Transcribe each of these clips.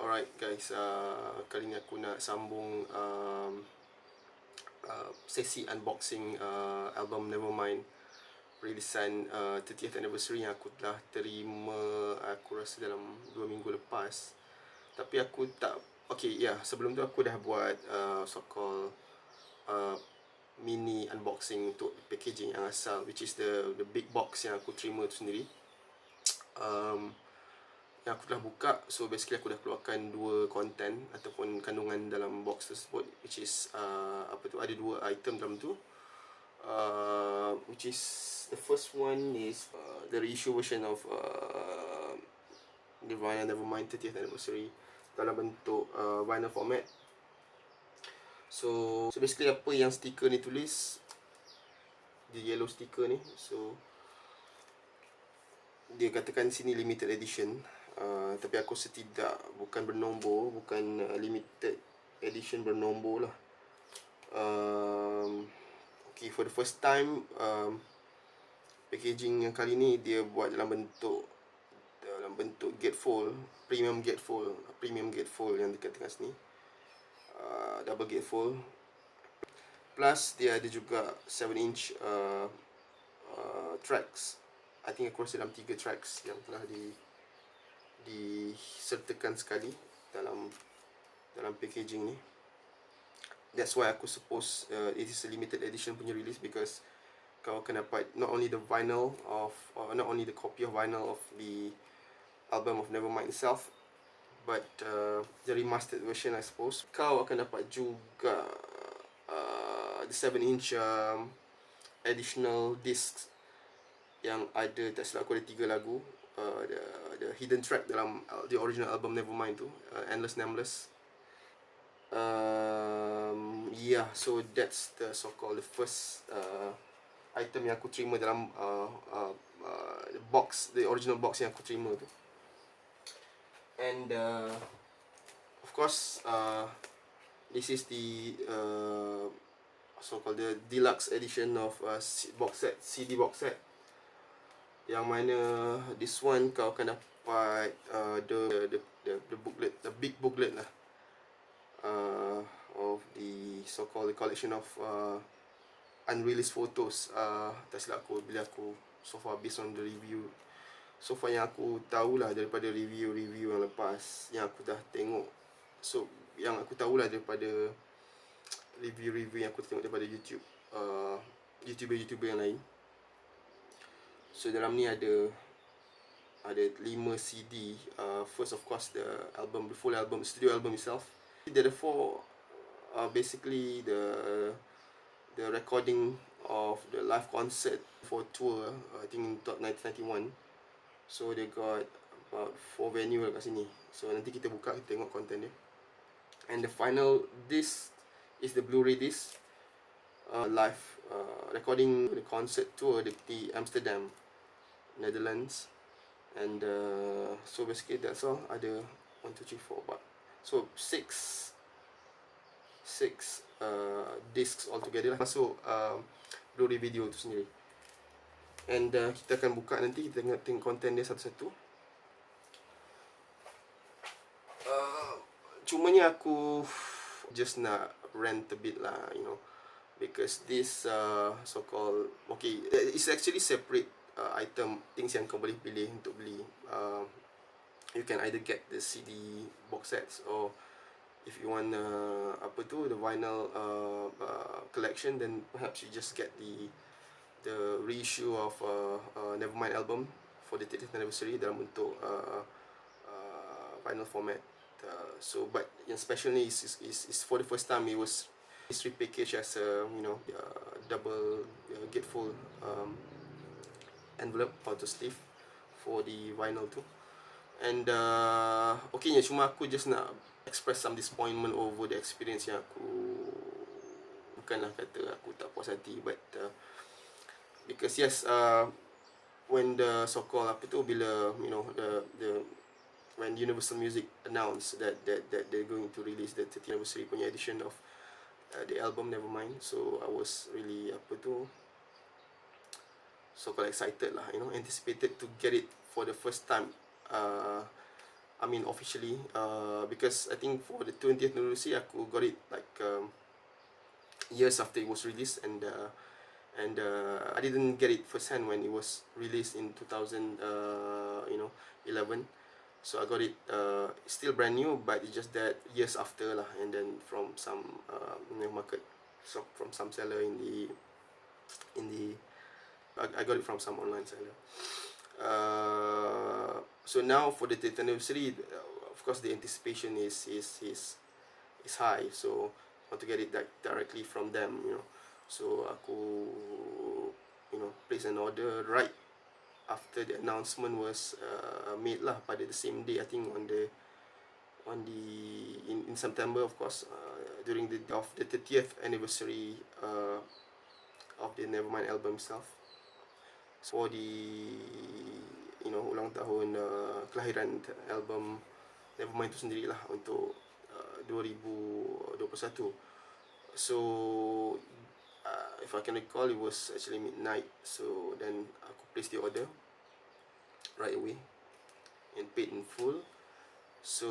Alright guys, kali ni aku nak sambung sesi unboxing album Nevermind rilisan 30th anniversary yang aku telah terima, aku rasa dalam 2 minggu lepas. Tapi aku tak, sebelum tu aku dah buat so called mini unboxing untuk packaging yang asal, which is the big box yang aku terima tu sendiri. Yang aku telah buka. So basically aku dah keluarkan 2 konten ataupun kandungan dalam box tersebut, which is ada 2 item dalam tu, which is the first one is the reissue version of NIRVANA NEVERMInd 30th anniversary dalam bentuk vinyl format. So basically apa yang stiker ni tulis, the yellow sticker ni, so dia katakan sini limited edition. Tapi aku rasa tidak, bukan bernombor, bukan limited edition bernombor lah. For the first time, packaging yang kali ni dia buat dalam bentuk gatefold, premium gatefold yang dikatakan sini, double gatefold. Plus dia ada juga 7-inch tracks. I think aku rasa dalam 3 tracks yang telah disertakan sekali dalam packaging ni. That's why aku suppose it is a limited edition punya release, because kau akan dapat not only the vinyl of, not only the copy of vinyl of the album of Nevermind itself, but the remastered version, I suppose. Kau akan dapat juga the 7-inch additional discs yang ada, tak silap aku ada 3 lagu, the hidden track dalam the original album Nevermind tu, Endless Nameless. So that's the so called the first item yang aku terima dalam the box, the original box yang aku terima tu. And of course this is the so called the Deluxe Edition of Box-set, CD Box-set, yang mana this one kau akan dapat the booklet, the big booklet lah, of the so called the collection of unreleased photos. Tak silap aku, bila aku so far, based on the review so far yang aku tahulah daripada review yang lepas yang aku dah tengok, so yang aku tahulah daripada review yang aku tengok daripada YouTube, YouTuber yang lain. So dalam ni ada 5 CD. First of course the full album, studio album itself. Therefore basically the recording of the live concert for tour, I think in 1991. So they got about 4 venue kat sini. So nanti kita buka, kita tengok konten dia. And the final disc is the Blu-ray disc, live recording the concert tour di Amsterdam, Netherlands. And so basically that's all. Ada 1, 2, 3, 4, but so 6 discs altogether lah, masuk Blu-ray video tu sendiri. And kita akan buka nanti, kita tengok konten dia satu-satu. Cumanya aku just nak rant a bit lah, you know, because this so called, it's actually separate item, things yang kau boleh pilih untuk beli. You can either get the CD box sets, or if you want the vinyl collection, then perhaps you just get the reissue of Nevermind album for the 30th anniversary dalam bentuk vinyl format. So but yang special ni is for the first time it's repackaged as a double gatefold envelope atau sleeve for the vinyl tu. And cuma aku just nak express some disappointment over the experience yang aku, bukanlah kata aku tak puas hati, but because yes, when the so-called bila when Universal Music announced that they're going to release the 30th anniversary punya edition of the album Nevermind, so I was really so-called excited lah, anticipated to get it for the first time I mean officially, because I think for the 20th anniversary aku got it like years after it was released, and I didn't get it firsthand when it was released in 2011. So I got it still brand new, but it's just that years after lah, and then from some market, so from some seller in the I got it from some online seller. So now for the 10th anniversary, of course the anticipation is high. So I want to get it directly from them, So aku place an order right after the announcement was made lah, pada the same day, I think in September, of course, during the 30th anniversary of the Nevermind album itself. For the ulang tahun kelahiran album Nevermind itu sendiri lah, untuk 2021. So if I can recall, it was actually midnight. So then aku placed the order right away and paid in full. So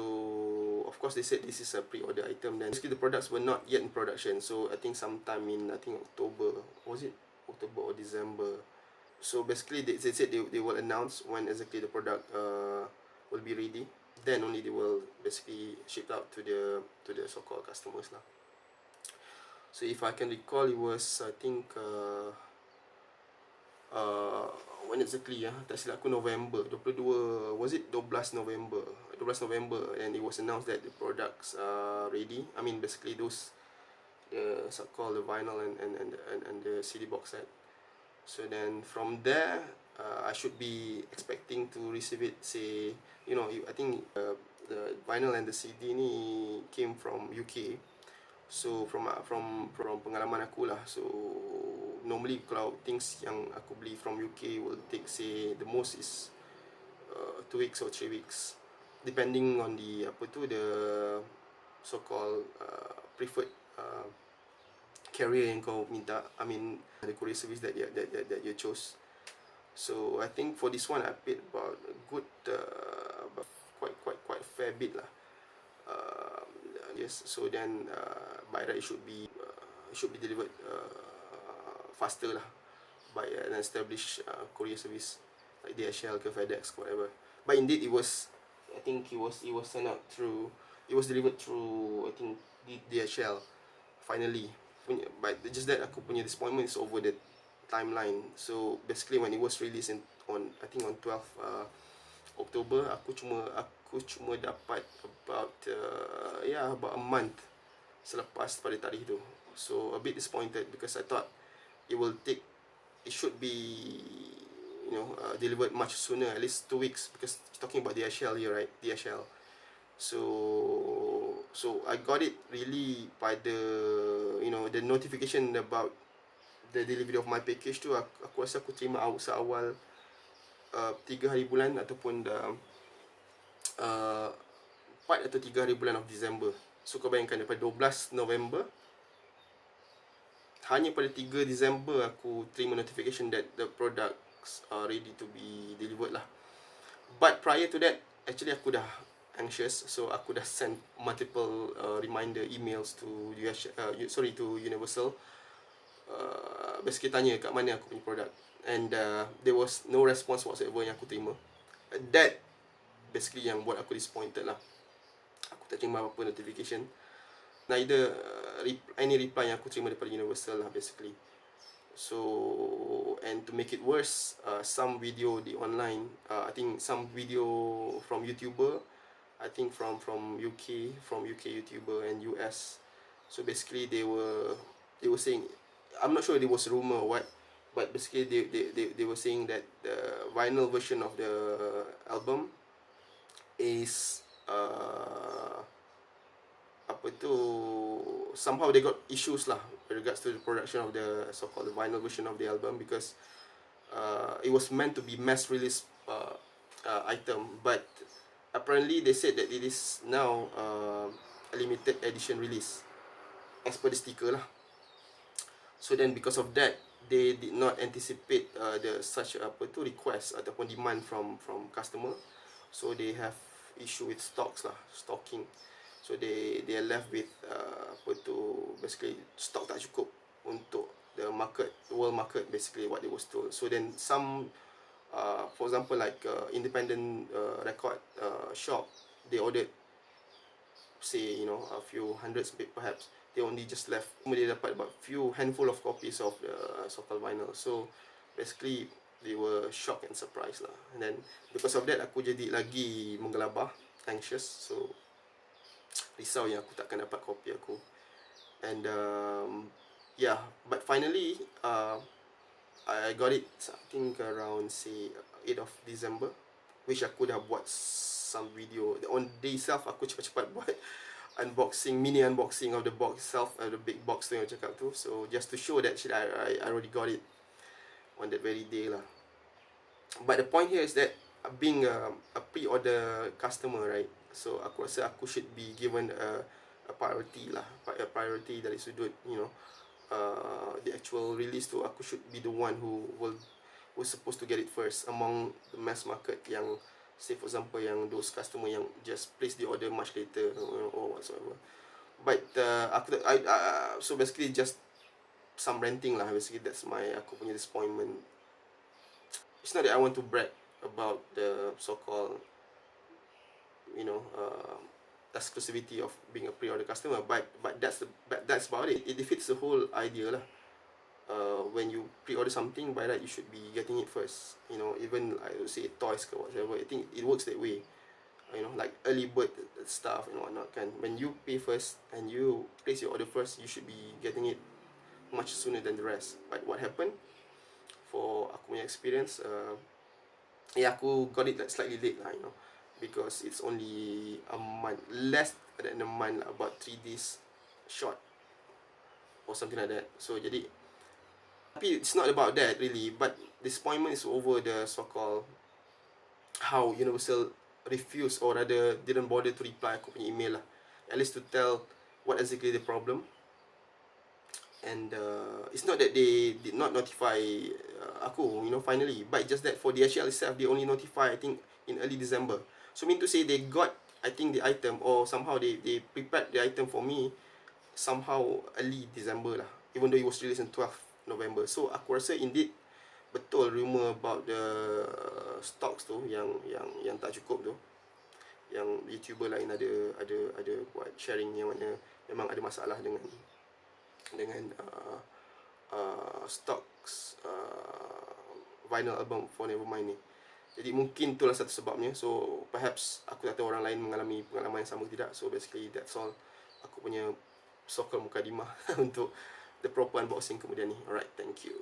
of course they said this is a pre-order item. Then basically the products were not yet in production. So I think sometime in October, was it October or December? So basically they said they will announce when exactly the product will be ready. Then only they will basically ship out to the so-called customers lah. So if I can recall, it was I think when exactly tak silap aku November 22, was it 12 November, and it was announced that the products are ready. I mean basically those the so-called the vinyl and the CD box set. So then from there I should be expecting to receive it, say, I think the vinyl and the CD ni came from UK. So from pengalaman aku lah, so normally kalau things yang aku beli from UK will take, say, the most is 2 weeks or 3 weeks, depending on the the so-called preferred carrier yang kau minta, I mean the courier service that you chose. So I think for this one I paid about a good quite a fair bit lah. Yes, so then by right it should be delivered faster lah by an established courier service like DHL ke FedEx, whatever. But indeed it was sent out through, it was delivered through, I think, DHL finally. But just that aku punya disappointment is over the timeline. So basically when it was released on 12 October, aku cuma dapat about a month selepas pada tarikh tu. So a bit disappointed because I thought it should be delivered much sooner, at least 2 weeks, because talking about DHL here, right? DHL. So I got it really by the notification about the delivery of my package tu. Aku rasa aku terima seawal 3 hari bulan ataupun 4 atau 3 hari bulan of December. So kau bayangkan, daripada 12 November, hanya pada 3 December aku terima notification that the products are ready to be delivered lah. But prior to that, actually aku dah anxious, so aku dah send multiple reminder emails to Universal, basically tanya kat mana aku punya product, and there was no response whatsoever yang aku terima. That basically yang buat aku disappointed lah. Aku tak terima apa-apa notification, neither any reply yang aku terima daripada Universal lah, basically. So, and to make it worse, some video di online, I think some video from YouTuber, I think from UK YouTuber and US. So basically they were saying, I'm not sure if it was a rumor or what, but basically they were saying that the vinyl version of the album is somehow they got issues lah with regards to the production of the so-called vinyl version of the album, because it was meant to be mass release item, but apparently they said that it is now a limited edition release as per the sticker lah. So then because of that, they did not anticipate such request ataupun demand from customer. So they have issue with stocking. So they are left with apa tu, basically stock tak cukup untuk the market, the world market, basically what they was told. So then some for example like independent record shop, they ordered say, you know, a few hundreds perhaps, they only just left, they dapat about few handful of copies of the so-called vinyl. So basically they were shocked and surprised lah. And then because of that, aku jadi lagi menggelabah, anxious. So risau yang aku takkan dapat kopi aku. And yeah, but finally I got it, I think around say 8 of December, which aku dah buat some video on day itself. Aku cepat-cepat buat unboxing, mini unboxing of the box itself, the big box tu yang cakap tu. So just to show that shit, I already got it on that very day lah. But the point here is that being a pre-order customer, right? So aku rasa aku should be given a priority lah, a priority dari sudut, you know, the actual release tu. Aku should be the one who was supposed to get it first among the mass market, yang say for example yang those customer yang just place the order much later, you know, or whatsoever. But so basically just some ranting lah, basically that's aku punya disappointment. It's not that I want to brag about the so-called, you know, exclusivity of being a pre-order customer, but that's about it. It defeats the whole idea lah. When you pre-order something, by right you should be getting it first. You know, even I would say toys or whatever, I think it works that way. You know, like early bird stuff and whatnot kan. When you pay first and you place your order first, you should be getting it much sooner than the rest. But what happened for aku punya experience, aku got it like slightly late lah, you know, because it's only a month, less than a month, about 3 days short or something like that. So jadi, tapi it's not about that really, but disappointment is over the so-called how Universal refused, or rather didn't bother to reply aku punya email lah, at least to tell what exactly the problem. And it's not that they did not notify aku, you know, finally, but just that for DHL itself, they only notify, I think, in early December. So mean to say they got, I think, the item, or somehow they prepared the item for me somehow early December lah, even though it was released on 12th November. So aku rasa indeed betul rumor about the stocks tu yang tak cukup tu, yang YouTuber lain ada buat sharing yang mana memang ada masalah dengan stocks vinyl album for Nevermind ni. Jadi mungkin itulah satu sebabnya. So perhaps aku tak tahu orang lain mengalami pengalaman yang sama ke tidak. So basically that's all aku punya so-called mukadimah untuk the proper unboxing kemudian ni. Alright, thank you.